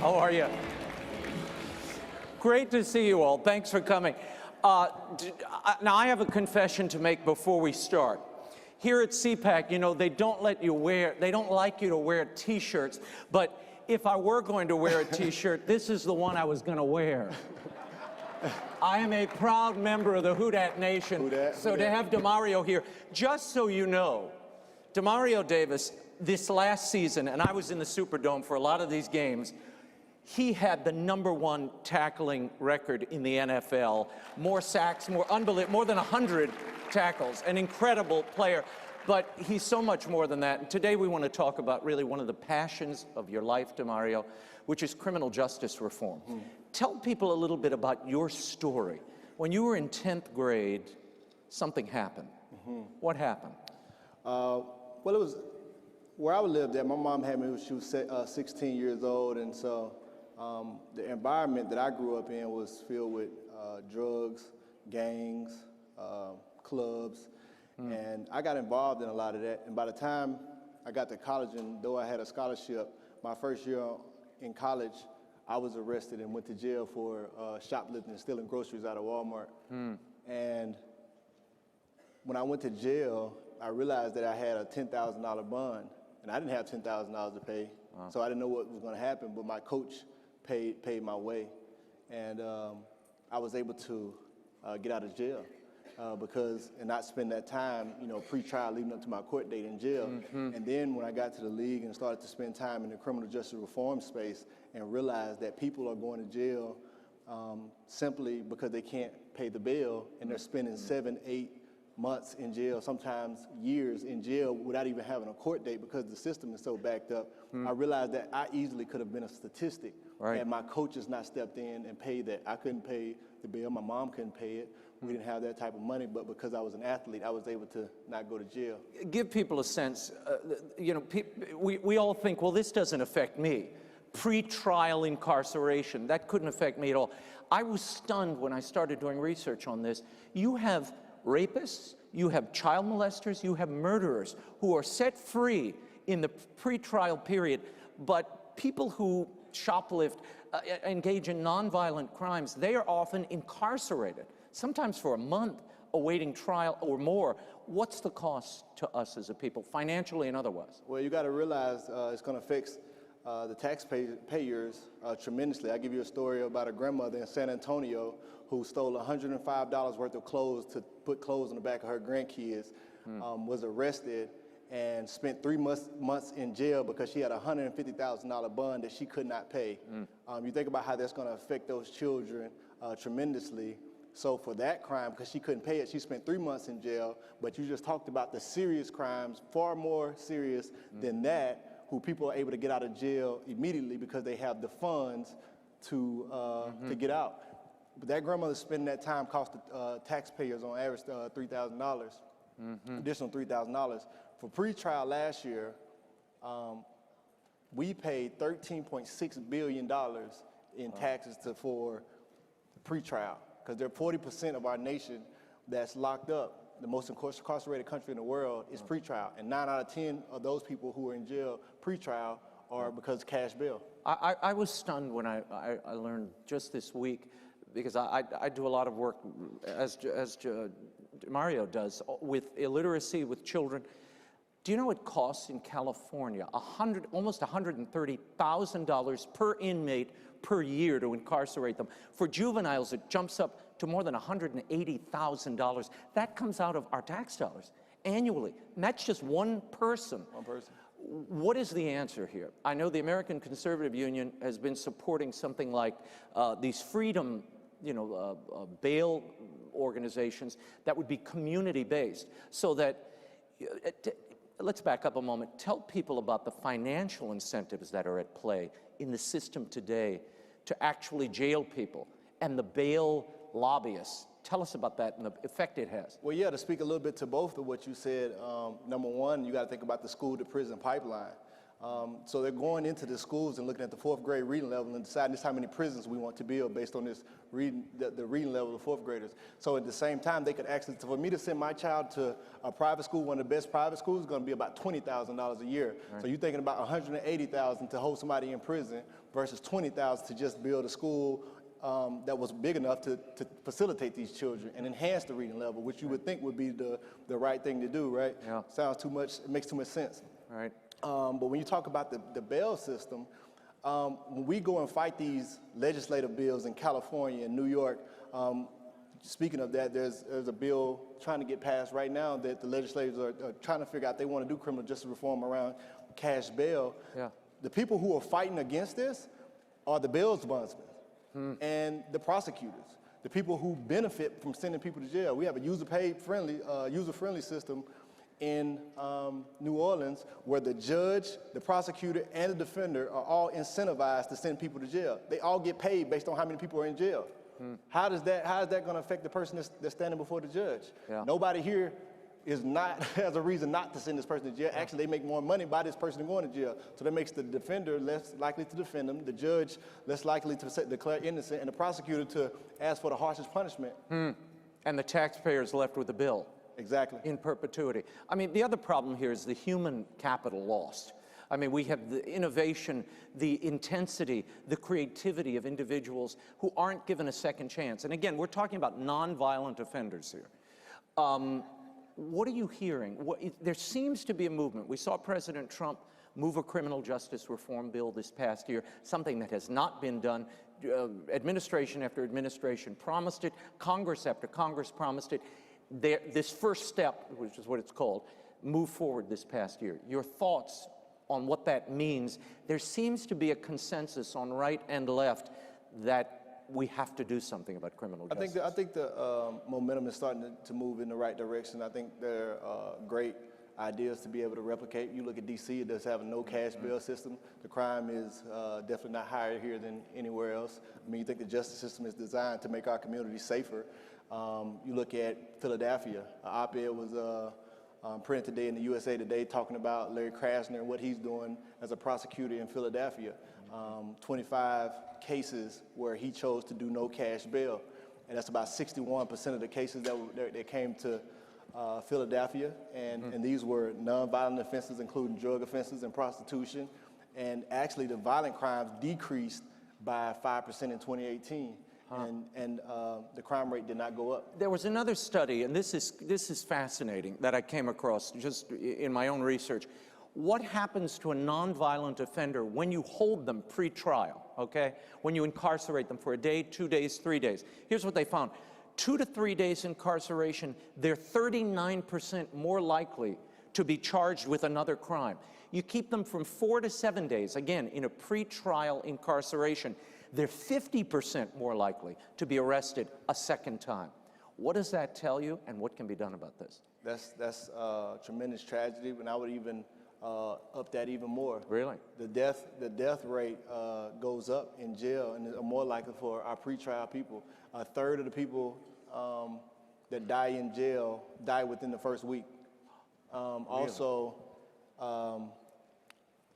How are you? Great to see you all. Thanks for coming. Now, I have a confession to make before we start. Here at CPAC, you know, they don't like you to wear T-shirts, but if I were going to wear a T-shirt, this is the one I was going to wear. I am a proud member of the Who Dat Nation, so to have Demario here, just so you know, Demario Davis, this last season, and I was in the Superdome for a lot of these games, he had the #1 tackling record in the NFL. More sacks, more than 100 tackles, an incredible player. But he's so much more than that. And today we want to talk about really one of the passions of your life, Demario, which is criminal justice reform. Tell people a little bit about your story. When you were in 10th grade, something happened. What happened? Well, it was where I lived at. My mom had me when she was 16 years old, and so the environment that I grew up in was filled with drugs, gangs, clubs, and I got involved in a lot of that. And by the time I got to college, and though I had a scholarship, my first year in college, I was arrested and went to jail for shoplifting and stealing groceries out of Walmart. And when I went to jail, I realized that I had a $10,000 bond, and I didn't have $10,000 to pay, so I didn't know what was going to happen. But my coach paid my way, and I was able to get out of jail and not spend that time, you know, pre-trial leading up to my court date in jail. And then when I got to the league and started to spend time in the criminal justice reform space and realized that people are going to jail simply because they can't pay the bill, and they're spending 7, 8 months in jail, sometimes years in jail without even having a court date because the system is so backed up. I realized that I easily could have been a statistic had my coaches not stepped in and paid that. I couldn't pay the bill, my mom couldn't pay it. We didn't have that type of money, but because I was an athlete, I was able to not go to jail. Give people a sense, you know, we all think, well, this doesn't affect me. Pre-trial incarceration, that couldn't affect me at all. I was stunned when I started doing research on this. You have rapists, you have child molesters, you have murderers who are set free in the pre-trial period, but people who shoplift, engage in nonviolent crimes, they are often incarcerated, sometimes for a month, awaiting trial or more. What's the cost to us as a people, financially and otherwise? Well, you got to realize it's going to fix the taxpayers tremendously. I'll give you a story about a grandmother in San Antonio who stole $105 worth of clothes to put clothes on the back of her grandkids, was arrested and spent 3 months in jail because she had a $150,000 bond that she could not pay. You think about how that's going to affect those children tremendously. So for that crime, because she couldn't pay it, she spent 3 months in jail. But you just talked about the serious crimes, far more serious than that, who people are able to get out of jail immediately because they have the funds to get out. But that grandmother spending that time cost the taxpayers on average $3,000, additional $3,000. For pre-trial last year, we paid $13.6 billion in taxes for pre-trial, because there are 40% of our nation that's locked up. The most incarcerated country in the world is pre-trial, and 9 out of 10 of those people who are in jail pre-trial are because cash bail. I was stunned when I learned just this week, because I do a lot of work, as Demario does, with illiteracy, with children. Do you know it costs in California almost $130,000 per inmate per year to incarcerate them? For juveniles, it jumps up to more than $180,000. That comes out of our tax dollars annually, and that's just one person. One person. What is the answer here? I know the American Conservative Union has been supporting something like these freedom, bail organizations that would be community-based, so that, let's back up a moment. Tell people about the financial incentives that are at play in the system today to actually jail people and the bail lobbyists. Tell us about that and the effect it has. Well, yeah, to speak a little bit to both of what you said, number one, you got to think about the school to prison pipeline. So they're going into the schools and looking at the 4th grade reading level and deciding just how many prisons we want to build based on this reading, the reading level of 4th graders. So at the same time, they could actually, for me to send my child to a private school, one of the best private schools, is going to be about $20,000 a year. Right. So you're thinking about $180,000 to hold somebody in prison versus $20,000 to just build a school that was big enough to facilitate these children and enhance the reading level, which you would think would be the right thing to do, right? Yeah. Sounds too much, it makes too much sense. Right. But when you talk about the bail system, when we go and fight these legislative bills in California and New York, speaking of that, there's a bill trying to get passed right now that the legislators are trying to figure out they want to do criminal justice reform around cash bail. Yeah. The people who are fighting against this are the bail bondsmen and the prosecutors, the people who benefit from sending people to jail. We have a user-friendly system in New Orleans where the judge, the prosecutor, and the defender are all incentivized to send people to jail. They all get paid based on how many people are in jail. How is that going to affect the person that's standing before the judge? Yeah. Nobody here has a reason not to send this person to jail. Actually, they make more money by this person going to jail. So that makes the defender less likely to defend them, the judge less likely to declare innocent, and the prosecutor to ask for the harshest punishment. And the taxpayer's left with the bill. Exactly. In perpetuity. I mean, the other problem here is the human capital lost. I mean, we have the innovation, the intensity, the creativity of individuals who aren't given a second chance. And again, we're talking about nonviolent offenders here. What are you hearing? There seems to be a movement. We saw President Trump move a criminal justice reform bill this past year, something that has not been done. Administration after administration promised it. Congress after Congress promised it. This first step, which is what it's called, moved forward this past year. Your thoughts on what that means? There seems to be a consensus on right and left that we have to do something about criminal justice. I think the momentum is starting to move in the right direction. I think there are great ideas to be able to replicate. You look at D.C., it does have a no cash bail system. The crime is definitely not higher here than anywhere else. I mean, you think the justice system is designed to make our community safer. You look at Philadelphia, an op-ed was printed today in the USA Today talking about Larry Krasner and what he's doing as a prosecutor in Philadelphia. 25 cases where he chose to do no cash bail. And that's about 61% of the cases that came to Philadelphia. And these were nonviolent offenses, including drug offenses and prostitution. And actually the violent crimes decreased by 5% in 2018. And the crime rate did not go up. There was another study, and this is fascinating, that I came across just in my own research. What happens to a nonviolent offender when you hold them pre-trial, okay? When you incarcerate them for a day, 2 days, 3 days. Here's what they found. 2 to 3 days incarceration, they're 39% more likely to be charged with another crime. You keep them from 4 to 7 days, again, in a pre-trial incarceration, they're 50% more likely to be arrested a second time. What does that tell you, and what can be done about this? That's a tremendous tragedy, and I would even up that even more. Really? The death rate goes up in jail, and are more likely for our pretrial people. A third of the people that die in jail die within the first week. Also,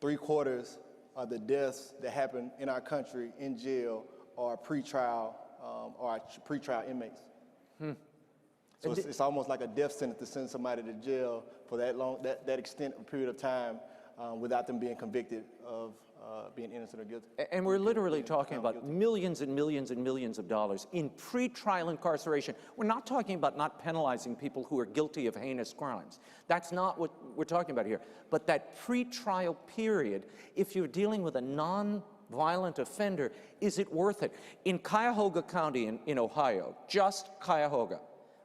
3/4 of the deaths that happen in our country in jail are pretrial inmates. So it's almost like a death sentence to send somebody to jail for that extent of period of time without them being convicted of being innocent or guilty. And we're literally talking about millions and millions and millions of dollars in pretrial incarceration. We're not talking about not penalizing people who are guilty of heinous crimes. That's not what we're talking about here. But that pretrial period, if you're dealing with a non-violent offender, is it worth it? In Cuyahoga County in Ohio, just Cuyahoga,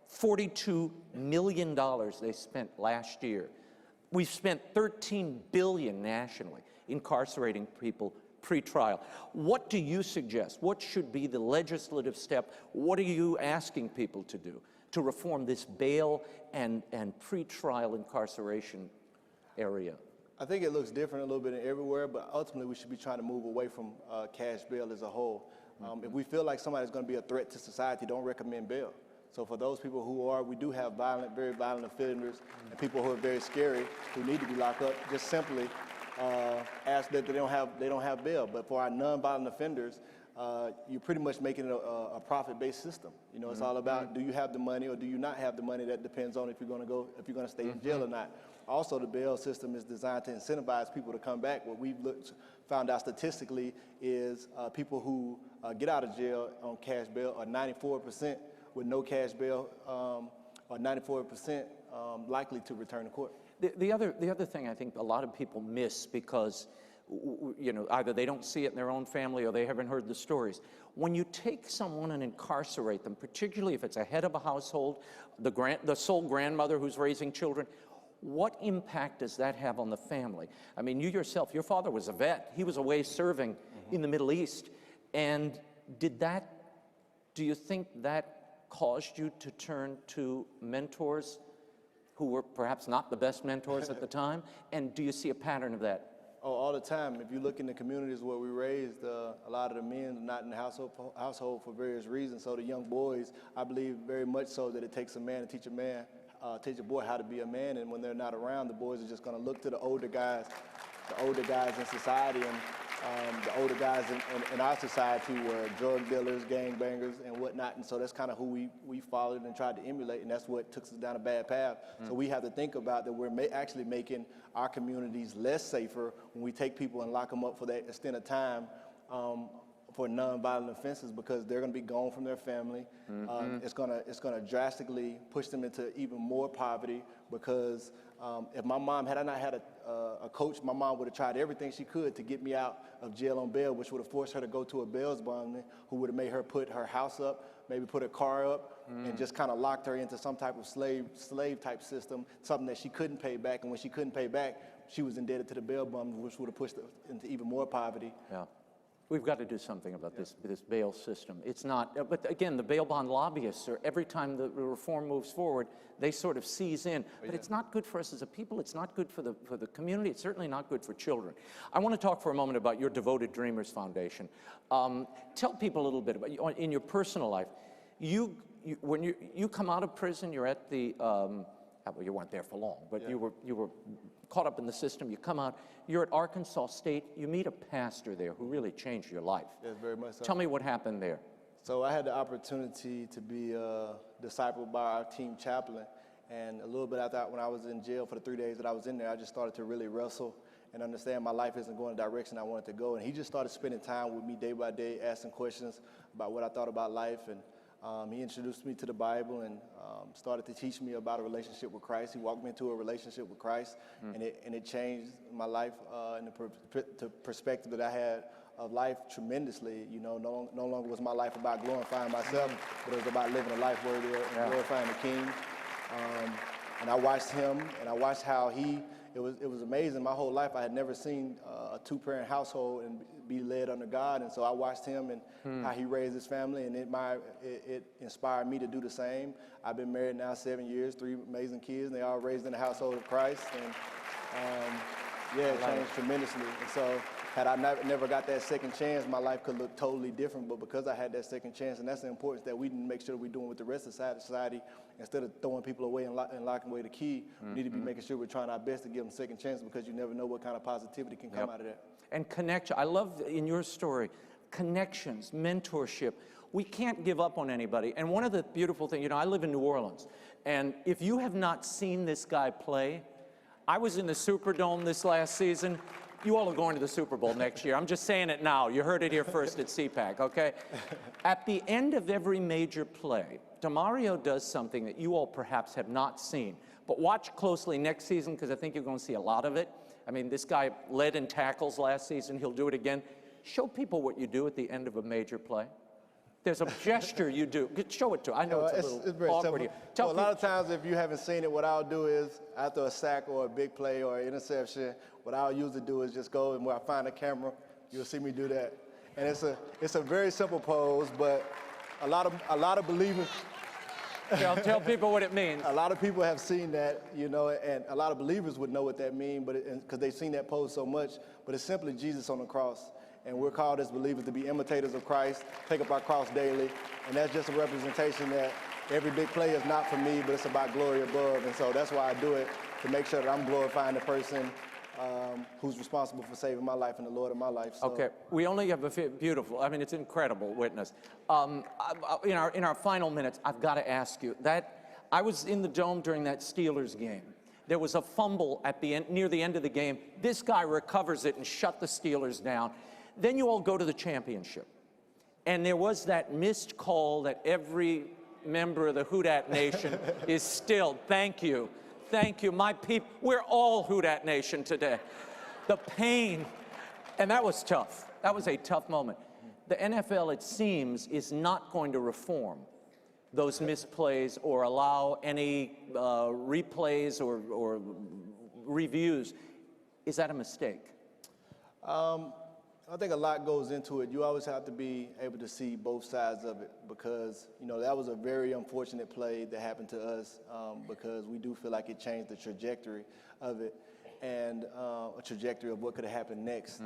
$42 million they spent last year. We've spent $13 billion nationally incarcerating people pre-trial. What do you suggest? What should be the legislative step? What are you asking people to do to reform this bail and pre-trial incarceration area? I think it looks different a little bit everywhere, but ultimately we should be trying to move away from cash bail as a whole. If we feel like somebody's going to be a threat to society, don't recommend bail. So for those people we do have very violent offenders and people who are very scary, who need to be locked up, just simply ask that they don't have bail. But for our nonviolent offenders, you're pretty much making it a profit-based system. You know, it's all about, do you have the money or do you not have the money? That depends on if you're going to stay in jail or not. Also, the bail system is designed to incentivize people to come back. What we've found out statistically is people who get out of jail on cash bail are 94% with no cash bail, or 94% likely to return to court. The other thing I think a lot of people miss because you know, either they don't see it in their own family or they haven't heard the stories. When you take someone and incarcerate them, particularly if it's a head of a household, the sole grandmother who's raising children, what impact does that have on the family? I mean, you yourself, your father was a vet. He was away serving in the Middle East. And do you think that caused you to turn to mentors who were perhaps not the best mentors at the time? And do you see a pattern of that? Oh, all the time. If you look in the communities where we raised, a lot of the men are not in the household for various reasons. So the young boys, I believe very much so that it takes a man to teach a boy how to be a man. And when they're not around, the boys are just going to look to the older guys in society, and the older guys in our society were drug dealers, gangbangers, and whatnot. And so that's kind of who we followed and tried to emulate, and that's what took us down a bad path. So we have to think about that we're actually making our communities less safer when we take people and lock them up for that extent of time for nonviolent offenses, because they're going to be gone from their family. It's going to drastically push them into even more poverty, because if my mom, had I not had a coach, my mom would have tried everything she could to get me out of jail on bail, which would have forced her to go to a bail bondsman who would have made her put her house up, maybe put her car up, and just kind of locked her into some type of slave type system, something that she couldn't pay back. And when she couldn't pay back, she was indebted to the bail bondsman, which would have pushed her into even more poverty. Yeah. We've got to do something about this bail system. It's not, but again, the bail bond lobbyists are, every time the reform moves forward, they sort of seize in. But it's not good for us as a people. It's not good for the community. It's certainly not good for children. I want to talk for a moment about your Devoted Dreamers Foundation. Tell people a little bit about, in your personal life, when you come out of prison, you're at the, well, you weren't there for long, but you were caught up in the system, you come out, you're at Arkansas State, you meet a pastor there who really changed your life. Yes, very much so. Tell me what happened there. So I had the opportunity to be discipled by our team chaplain, and a little bit after when I was in jail for the 3 days that I was in there, I just started to really wrestle and understand my life isn't going the direction I wanted to go. And he just started spending time with me day by day, asking questions about what I thought about life. And he introduced me to the Bible and started to teach me about a relationship with Christ. He walked me into a relationship with Christ, and it changed my life and the perspective that I had of life tremendously. You know, no longer was my life about glorifying myself, but it was about living a life worthy of glorifying the King. And I watched him, and I watched how it was amazing. My whole life I had never seen a two-parent household and be led under God, and so I watched him and how he raised his family, and it inspired me to do the same. I've been married now 7 years, 3 amazing kids, and they all raised in the household of Christ, and it changed tremendously. And so had I never got that second chance, my life could look totally different, but because I had that second chance, and that's the importance that we make sure that we're doing with the rest of society, instead of throwing people away and locking away the key, we need to be making sure we're trying our best to give them a second chance, because you never know what kind of positivity can come out of that. And connection, I love in your story, connections, mentorship. We can't give up on anybody. And one of the beautiful things, you know, I live in New Orleans, and if you have not seen this guy play, I was in the Superdome this last season. You all are going to the Super Bowl next year. I'm just saying it now. You heard it here first at CPAC, okay? At the end of every major play, Demario does something that you all perhaps have not seen. But watch closely next season, because I think you're going to see a lot of it. I mean, this guy led in tackles last season. He'll do it again. Show people what you do at the end of a major play. There's a gesture you do. Show it to. I know it's a little very awkward. Simple. A lot of times, if you haven't seen it, what I'll do is, after a sack or a big play or an interception, what I'll usually do is just go and where I find a camera, you'll see me do that. And it's a very simple pose, but a lot of believers. Tell people what it means. A lot of people have seen that, you know, and a lot of believers would know what that means, but because they've seen that pose so much. But it's simply Jesus on the cross. And we're called as believers to be imitators of Christ, take up our cross daily. And that's just a representation that every big play is not for me, but it's about glory above. And so that's why I do it, to make sure that I'm glorifying the person who's responsible for saving my life and the Lord of my life. So. Okay, we only have a beautiful, I mean, it's incredible witness. In our final minutes, I've got to ask you, that I was in the Dome during that Steelers game. There was a fumble at the end, near the end of the game. This guy recovers it and shut the Steelers down. Then you all go to the championship. And there was that missed call that every member of the Houdat Nation is still, thank you, my people, we're all Houdat Nation today. The pain, and that was tough. That was a tough moment. The NFL, it seems, is not going to reform those misplays or allow any replays or reviews. Is that a mistake? I think a lot goes into it. You always have to be able to see both sides of it because, you know, that was a very unfortunate play that happened to us because we do feel like it changed the trajectory of it and a trajectory of what could have happened next.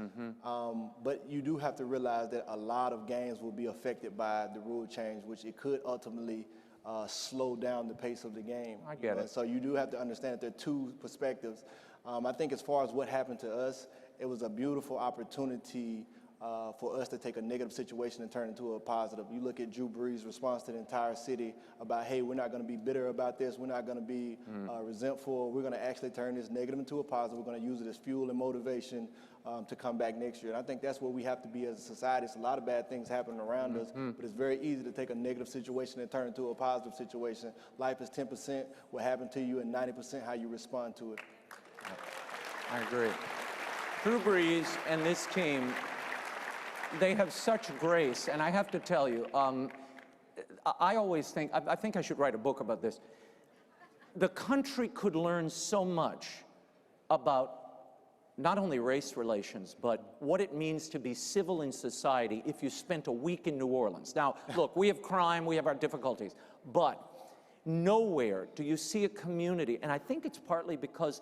But you do have to realize that a lot of games will be affected by the rule change, which it could ultimately slow down the pace of the game. I get it. So you do have to understand that there are two perspectives. I think as far as what happened to us, it was a beautiful opportunity for us to take a negative situation and turn it into a positive. You look at Drew Brees' response to the entire city about, hey, we're not going to be bitter about this. We're not going to be resentful. We're going to actually turn this negative into a positive. We're going to use it as fuel and motivation to come back next year. And I think that's where we have to be as a society. It's a lot of bad things happening around us, but it's very easy to take a negative situation and turn it into a positive situation. Life is 10% what happened to you and 90% how you respond to it. I agree. Drew Brees and this team, they have such grace, and I have to tell you, I always think, I think I should write a book about this. The country could learn so much about not only race relations, but what it means to be civil in society if you spent a week in New Orleans. Now, look, we have crime, we have our difficulties, but nowhere do you see a community, and I think it's partly because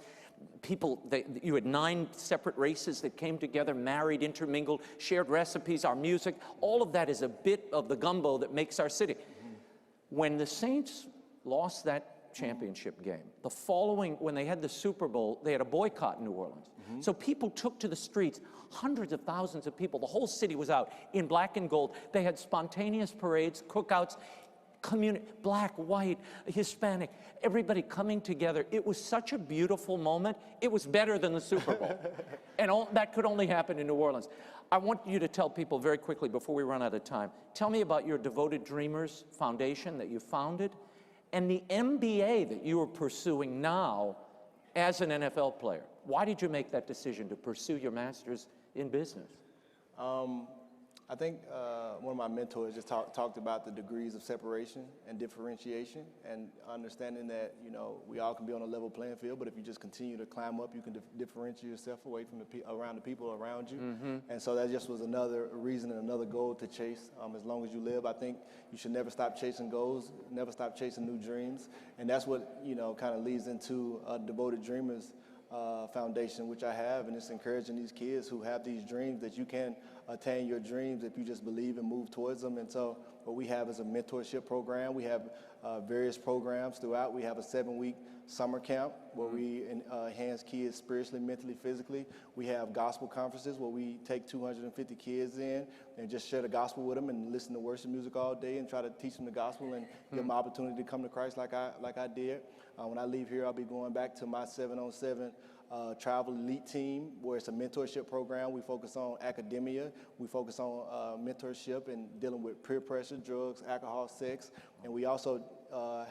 people, you had 9 separate races that came together, married, intermingled, shared recipes, our music. All of that is a bit of the gumbo that makes our city. When the Saints lost that championship game, the following, when they had the Super Bowl, they had a boycott in New Orleans. So people took to the streets, hundreds of thousands of people. The whole city was out in black and gold. They had spontaneous parades, cookouts, community, black, white, Hispanic, everybody coming together. It was such a beautiful moment. It was better than the Super Bowl. And that could only happen in New Orleans. I want you to tell people very quickly before we run out of time, tell me about your Devoted Dreamers Foundation that you founded and the MBA that you are pursuing now as an NFL player. Why did you make that decision to pursue your master's in business? I think one of my mentors just talked about the degrees of separation and differentiation and understanding that, you know, we all can be on a level playing field, but if you just continue to climb up, you can differentiate yourself away from the people around you. And so that just was another reason and another goal to chase. As long as you live, I think you should never stop chasing goals, never stop chasing new dreams. And that's what, you know, kind of leads into Devoted Dreamers Foundation, which I have, and it's encouraging these kids who have these dreams that you can attain your dreams if you just believe and move towards them. And so what we have is a mentorship program. We have various programs throughout. We have a 7-week summer camp where we enhance kids spiritually, mentally, physically. We have gospel conferences where we take 250 kids in and just share the gospel with them and listen to worship music all day and try to teach them the gospel and give them an opportunity to come to Christ like I did. When I leave here, I'll be going back to my 7-on-7 travel elite team, where it's a mentorship program. We focus on academia. We focus on mentorship and dealing with peer pressure, drugs, alcohol, sex. And we also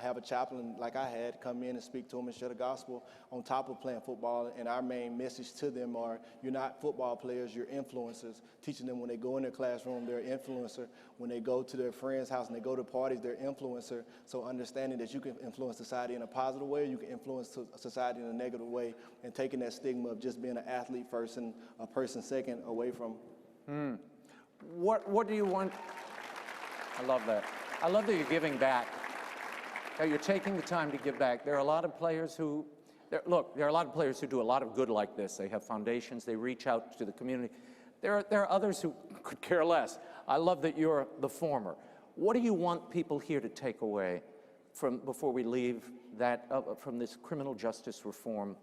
have a chaplain like I had come in and speak to them and share the gospel on top of playing football. And our main message to them are, you're not football players, you're influencers. Teaching them when they go in their classroom, they're an influencer. When they go to their friend's house and they go to parties, they're an influencer. So understanding that you can influence society in a positive way, you can influence society in a negative way, and taking that stigma of just being an athlete first and a person second away from. What do you want? I love that. I love that you're giving back. That you're taking the time to give back. There are a lot of players who, there are a lot of players who do a lot of good like this. They have foundations, they reach out to the community. There are others who could care less. I love that you're the former. What do you want people here to take away from, before we leave, that from this criminal justice reform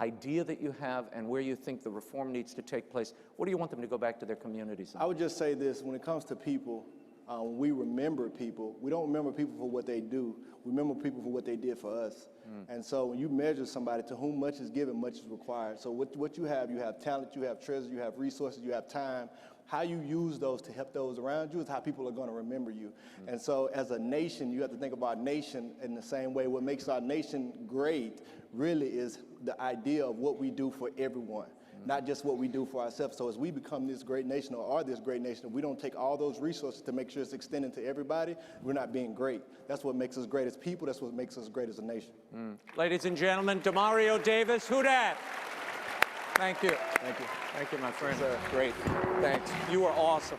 idea that you have and where you think the reform needs to take place, what do you want them to go back to their communities on? I would just say this, when it comes to people, when we remember people, we don't remember people for what they do, we remember people for what they did for us. And so when you measure somebody, to whom much is given, much is required. So what you have talent, you have treasure, you have resources, you have time. How you use those to help those around you is how people are going to remember you. And so as a nation, you have to think about nation in the same way. What makes our nation great really is the idea of what we do for everyone, not just what we do for ourselves. So as we become this great nation or are this great nation, if we don't take all those resources to make sure it's extended to everybody, we're not being great. That's what makes us great as people. That's what makes us great as a nation. Ladies and gentlemen, Demario Davis, who dat? Thank you. Thank you. Thank you, my friend. Yes, sir. Great. Thanks. You are awesome.